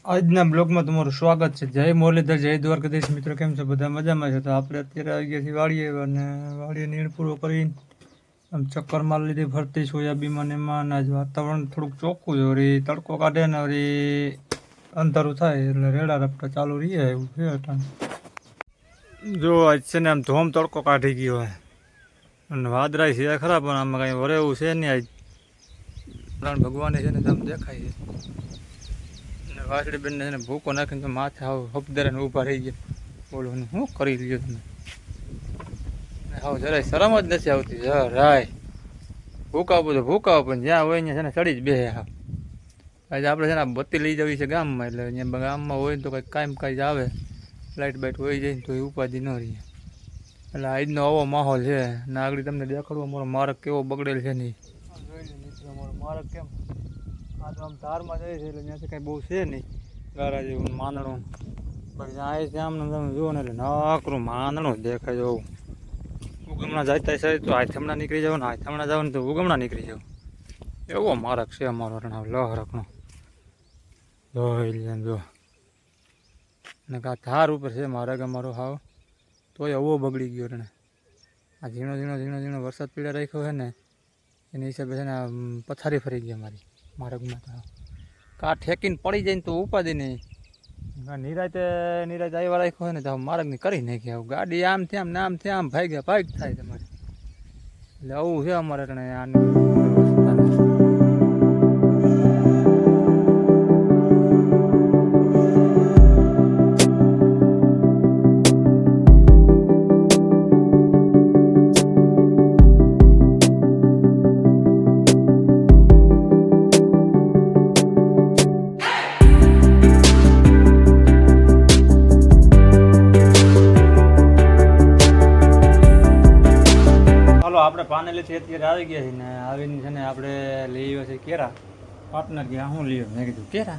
આજના બ્લોગમાં તમારું સ્વાગત છે। જય મુરલીધર, જય દ્વારકાધીશ। મિત્રો કેમ છો? બધા મજામાં છે? તો આપણે અત્યારે આવી ગયા છીએ વાડીએ, અને વાડીએ નીણ પૂરો કરીને આમ ચક્કર મારી લીધી ફરતી સોયાબીનમાં એમાં। આજ વાતાવરણ થોડુંક ચોખ્ખું છે, વળી તડકો કાઢે ને વળી અંધારું થાય એટલે રેડા રપટા ચાલુ રહીએ એવું છે અટાણે। જો આજ છે ને આમ ધોમ તડકો કાઢી ગયો હોય અને વાદરાય છે ખરા, પણ આમાં કાંઈ વરે એવું છે નહીં। આજ નારાયણ ભગવાને છે ને આમ દેખાય છે, અને વાસળી બેનને છે ને ભૂકો નાખીને તો માથે હાવ હપદરે ઊભા રહી ગયા। બોલો ને શું કરી લ્યો તમે? હાવ જરાય શરમ જ નથી આવતી જરાય। ભૂકાવું તો ભૂકાવું, પણ જ્યાં હોય ત્યાં છે ને ચડી જ બેસે હાવ। આજે આપણે છે ને બત્તી લઈ જવી છે ગામમાં, એટલે અહીંયા ગામમાં હોય ને તો કંઈક કાંઈ કાંઈ આવે, લાઇટ બાઇટ હોય જાય ને તો એ ઉપાધિ ન રહે। એટલે આજનો આવો માહોલ છે ને આગળ તમને દેખાડવું અમારો માર્ગ કેવો બગડેલ છે નહીં। જોઈ લો મિત્રો, અમારો માર્ગ કેમ આ તો આમ ધારમાં જાય છે, એટલે ત્યાંથી કાંઈ બહુ છે નહીં ગારા જેવું માંદણું, પણ જ્યાં ત્યાં આમ તમે જુઓ ને એટલે નકરું માંદણું જ દેખાય જવું। ઉગમણા જતા છે તો હાથમણા નીકળી જાવ ને, હાથમણા જાવ ને તો ઉગમણા નીકળી જાવ, એવો માર્ગ છે અમારો લહરકનો। જોઈ લે જો, ને આ ધાર ઉપર છે માર્ગ અમારો હાવ, તોય આવો બગડી ગયો ને। આ ઝીણો ઝીણો ઝીણો ઝીણો વરસાદ પીડા રાખ્યો છે ને, એના હિસાબે છે ને પથારી ફરી ગઈ અમારી માર્ગમાં। તો કા ઠેકીને પડી જાય ને તો ઉપાધિ નહીં, નિરાતે આવ્યા રાખ્યો હોય ને તો માર્ગની કરી નાખી આવું। ગાડી આમથી આમ નામથી આમ ભાગ થાય તમારે, એટલે આવું છે અમારે આને। આપણે પાનેલીથી અત્યારે આવી ગયા છીએ ને, આવીને છે ને આપણે લઈ આવ્યા છે કેરા। પાર્ટનર ગયા શું લઈ મેં કીધું કેરા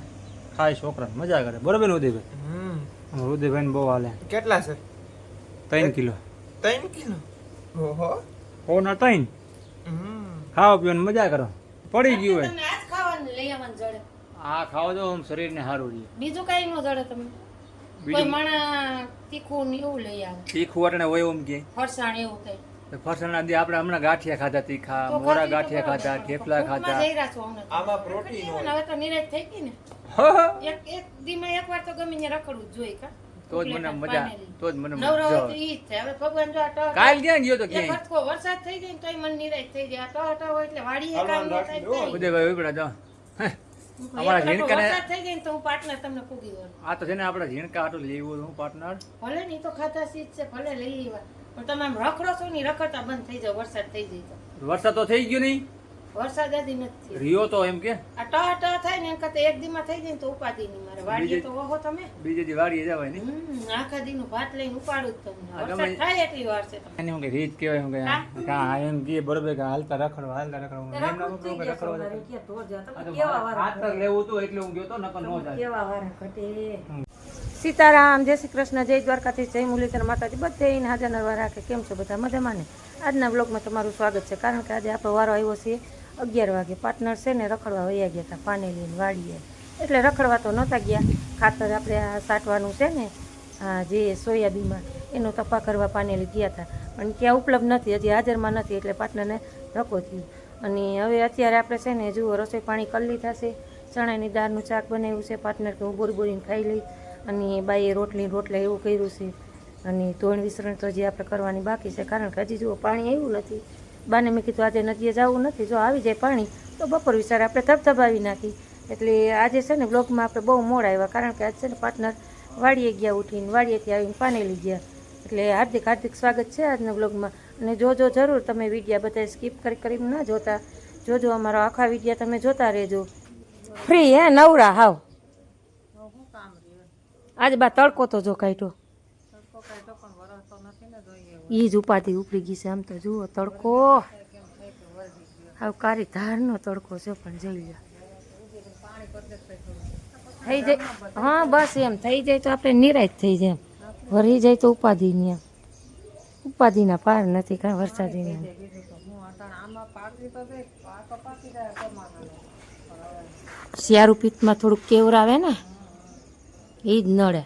ખાય, છોકરાને મજા કરે, બરોબર ને ઉદયભાઈ? ઉદયભાઈ ને બહુ હાલે। કેટલા છે? 3 કિલો। 3 કિલો? ઓહો, ઓ ના 3 ખાવા પીવાની મજા કરો, પડી ગયું હોય આજ ખાવાનું લઈ આવવાનું જડે। આ ખાવા દો શરીરને સારું રહે, બીજું કઈ ન જડે તમને? કોઈ માણા તીખું ને એવું લઈ આવે, તીખું અટણે હોય એમ કે ફરસાણ એવું કઈ। ફરસાણના દી આપણે હમણાં ગાંઠિયા ખાધા, તીખા મોરા ગાંઠિયા ખાધા, થેપલા ખાધા। આમાં પ્રોટીન હોય। હવે તો નિરાશ થઈ ગઈ ને, એક દીમાં એકવાર તો ગમે ત્યાં રખડવું જ જોઈએ કા, તો જ મને મજા, તો જ મને નવરો મજા તો ઈ જ છે। હવે ભગવાન જો આ કાલ ક્યાં ગયો તો એક ક્યાં હરખો વરસાદ થઈ જાય ને તોય મન નિરાશ થઈ જાય। આ ટો હોય એટલે વાડીએ કામ ન થાય। ઉદયભાઈ ઉપડા જાઓ, અમારા ઝીણકાને વરસાદ થઈ જાય ને તો હું પાર્ટનર તમને પૂગી દઉં। આ તો છે ને આપણા ઝીણકા આટલું લેવું હું પાર્ટનર, ભલે ની તો ખાતા સીજ છે, ભલે લઈ આવ્યા, પણ તમે આમ રખડો છો ને રખડતા બંધ થઈ જાવ વરસાદ થઈ જાય તો। વરસાદ તો થઈ ગયો નહીં, વરસાદ આદી નથી રિયો તો એમ કે આ ટા થાય ને એમ કરતા એક દીમાં થઈ જાય ને તો ઉપાધિ નહીં મારે। વાડીએ તો ઓહો તમે બીજે દી વાડીએ જવાય ને, આખા દીનું ભાત લઈને ઉપાડું જ તમને, વરસાદ થાય એટલી વાર છે તમને। એને હું કે રીત કહેવાય, હું કે કા એમ કે બરોબર કે હાલતા રખડવા એમ ના કે રખડવા હાથ લેવું તો એટલે હું ગયો તો નકર નો જાય કેવા વારા ઘટે। સીતારામ, જય શ્રી કૃષ્ણ, જય દ્વારકાધીશ, જય મુરલીધર માતાજી, બધે હાજર નરવા રાખે। કેમ છો બધા? મજામાં ને? આજના બ્લોગમાં તમારું સ્વાગત છે, કારણ કે આજે આપણો વારો આવ્યો છે 11 વાગે। પાર્ટનર છે ને રખડવા વયા ગયા હતા પાનેલી વાડીએ, એટલે રખડવા તો નહોતા ગયા, ખાતર આપણે આ સાટવાનું છે ને જે સોયાબીનમાં એનો તપા કરવા પાનેલી ગયા હતા, પણ ત્યાં ઉપલબ્ધ નથી, હજી હાજરમાં નથી, એટલે પાર્ટનરને ધક્કો થયો। અને હવે અત્યારે આપણે છે ને જુઓ રસોઈ પાણી કરી લીધા છે, ચણાની દાળનું શાક બનાવ્યું છે, પાર્ટનર કે હું બોરીને ખાઈ લઈ, અને બાઈએ રોટલા એવું કર્યું છે, અને ધોણ વિસરણ તો હજી આપણે કરવાની બાકી છે, કારણ કે હજી જુઓ પાણી આવ્યું નથી। બાને મેં કીધું આજે નદીએ જવું નથી, જો આવી જાય પાણી તો બપોર વિચાર આપણે ધબધબાવી નાખી। એટલે આજે છે ને બ્લોગમાં આપણે બહુ મોડ આવ્યા, કારણ કે આજે છે ને પાર્ટનર વાડીએ ગયા ઉઠીને, વાડીએથી આવીને પાનેલી ગયા, એટલે હાર્દિક સ્વાગત છે આજના બ્લોગમાં। અને જોજો જરૂર તમે વિડીયા બધા સ્કીપ કરીને ના જોતા, જોજો અમારા આખા વિડીયા તમે જોતા રહેજો। ફ્રી હે નવરા હાવ, આજ બા તડકો તો જો કાઢ્યો, ઈ જ ઉપાધિ ઉપડી ગઈ છે। આમ તો જુઓ તડકો હાવ કારી ધારનો તડકો છે, પણ જઈ લો થઈ જાય, હા બસ એમ થઈ જાય તો આપણે નિરાશ થઈ જાય, ભરી જાય તો ઉપાધિની ઉપાધિના પાર નથી કાંઈ વરસાદની। શિયાળુ પિત્તમાં થોડુંક કેવર આવે ને, એ જ નડે.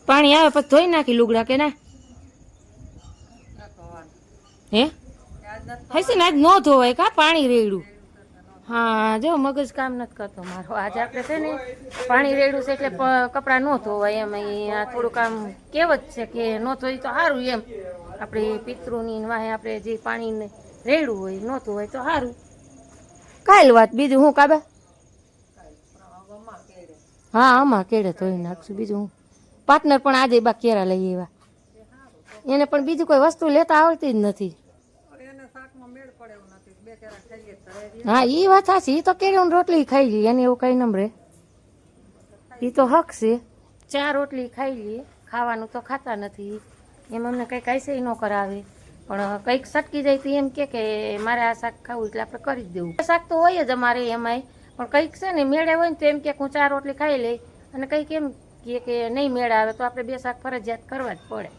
પાણી આવે પછી ધોઈ નાખી લુગડા કે ના? હે હશે ને આજ ન ધોવાય કા પાણી રેડું. હા જો મગજ કામ નથી કરતો મારો. આજે આપણે છે ને પાણી રેડું છે એટલે કપડાં ન ધોવાય એમ. અહીંયા થોડું કામ કહેવત છે કે ન ધોઈ તો સારું એમ. આપણે પિતૃની વાહે આપણે જે પાણી રેડું હોય ન ધોવાય તો સારું. કાલ વાત બીજું હું કાબા. હા આમાં કેળે ધોઈ નાખશું બીજું હું. પાર્ટનર પણ આજે બા કેરા લઈ આવ્યા. એને પણ બીજું કોઈ વસ્તુ લેતા આવડતી જ નથી. હા એ વાત સાચી. એ તો કેળું રોટલી ખાઈ લઈએ એને એવું કઈ નમરે. એ તો હક છે. 4 રોટલી ખાઈ લઈએ. ખાવાનું તો ખાતા નથી એમ. અમને કંઈક આઈસે ન કરાવે પણ કંઈક સટકી જાય તો એમ કે મારે આ શાક ખાવું એટલે આપણે કરી જ દેવું. શાક તો હોય જ અમારે એમાંય પણ કંઈક છે ને મેળે હોય ને તો એમ કે હું 4 રોટલી ખાઈ લઈ અને કંઈક એમ કે નહીં મેળ આવે તો આપણે 2 શાક ફરજિયાત કરવા જ પડે.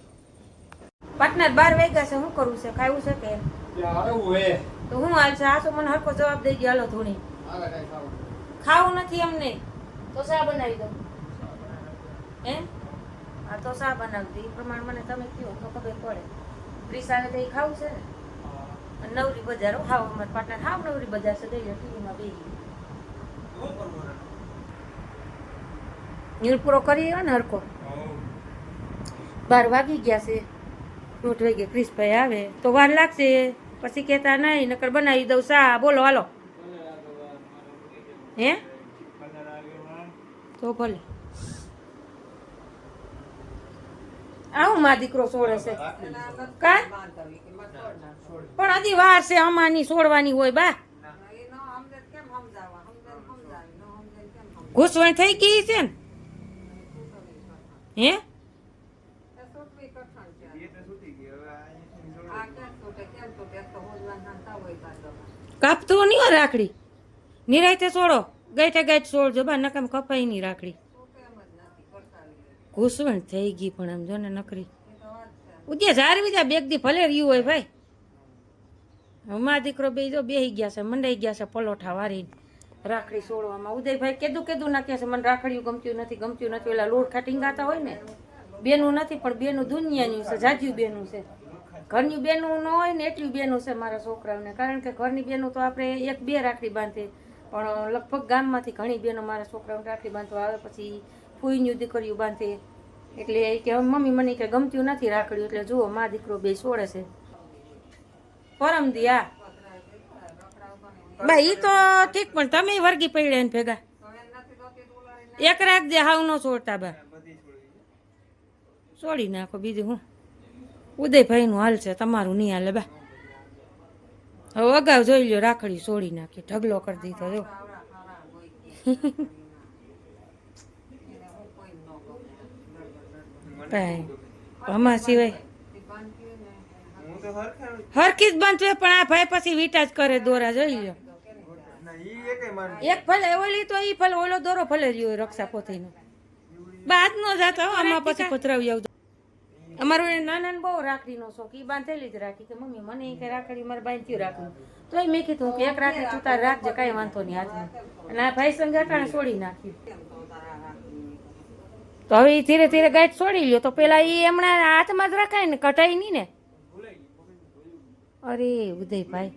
પાર્ટનર 12 વાગ્યા છે. શું કરવું છે? ખાવું છે કે તો હું હાલ છે? આ તો મને હરકો જવાબ દઈ ગયો. હાલો ધોણી ખાવું નથી એમને તો શા બનાવી દઉં? હે હા તો શા બનાવી દઉં? એ પ્રમાણે મને તમે કહો તો ખબર પડે. ત્રીસાને તો એ ખાવું છે ને. નવરી બજાર હાવ અમારે પાટણ હાવ નવરી બજાર છે. દઈ ટીવીમાં બેસી નીલ પૂરો કરી ને હરકો. 12 વાગી ગયા છે. 1:30 વાગે ક્રિશભાઈ આવે તો વાર લાગશે. પછી કહેતા નહીં નકર બનાવી દઉં શા. બોલો હાલો. હે તો ભલે આવું માં દીકરો છોડે છે કા પણ હજી વાર છે. અમાની છોડવાની હોય બા. ઘૂસવણ થઈ ગઈ છે ને. હે કાપતો નહીં હોય રાખડી. નિરાયતે છોડો. ગાઈઠે ગાઈઠ છોડજો બા. નકામ કપાઈ નહીં રાખડી. ઘૂસવણ થઈ ગઈ પણ આમ જો ને નકરી. ઉદ્યા જારવી જા બેગ દી ભલે રહ્યું હોય ભાઈ. મા દીકરો બે જો બેહી ગયા છે. મંડાઈ ગયા છે પલોઠા વારીને રાખડી છોડવામાં. ઉદયભાઈ કેદું નાખે છે મને રાખડીયું ગમતું નથી. ઓલા લોટ ટીંગાતા હોય ને બેનું નથી પણ બેનું દુનિયાનું છે. જાજ્યું બેનું છે. ઘરની બેનું ન હોય ને એટલી બેનું છે મારા છોકરાઓને. કારણ કે ઘરની બેનું તો આપણે 1-2 રાખડી બાંધીએ પણ લગભગ ગામમાંથી ઘણી બેનો મારા છોકરાઓને રાખડી બાંધવા આવે. પછી ફૂઈની દીકરીઓ બાંધે એટલે એ કે મમ્મી મને કે ગમતું નથી રાખડ્યું. એટલે જુઓ મા દીકરો બે છોડે છે. પરમ દી આ બા ઈ તો ઠીક પણ તમે વર્ગી પડ્યા ને ભેગા એક રાખજે. હાવ ન છોડતા બા. છોડી નાખો બીજું હું. ઉદયભાઈ નું હાલ છે તમારું નહીં હાલે બા. હવે અગાઉ જોઈ લો રાખડી છોડી નાખી. ઢગલો કરી દીધો જો. કઈ આમાં સિવાય હરખી જ બાંધવે પણ આ ભાઈ પછી વીટા જ કરે દોરા જોઈ લો. એક ભલે ઓલી તો ઈ ભલે ઓલો દોરો ભલે રહ્યો રક્ષા પોતીનો બાદ નો જાતો. આમાં પછી પથરાવી આવતો. અમારું નાના બહુ રાખડીનો શોખ. ઈ બાંધેલી જ રાખી કે મમ્મી મને કે રાખડી મારે બાંધ્યું રાખવું. તોય મેં કીધું કે એક રાખડી તું તાર રાખજે કાંઈ વાંધો નહીં હાથમાં. અને આ ભાઈ સંગે અટાણે છોડી નાખ્યું. તો હવે ધીરે ધીરે ગાંઠ છોડી લ્યો તો પેલા ઈ હમણાં હાથમાં જ રખાય ને કટાઈ નહીં ને. અરે ઉદયભાઈ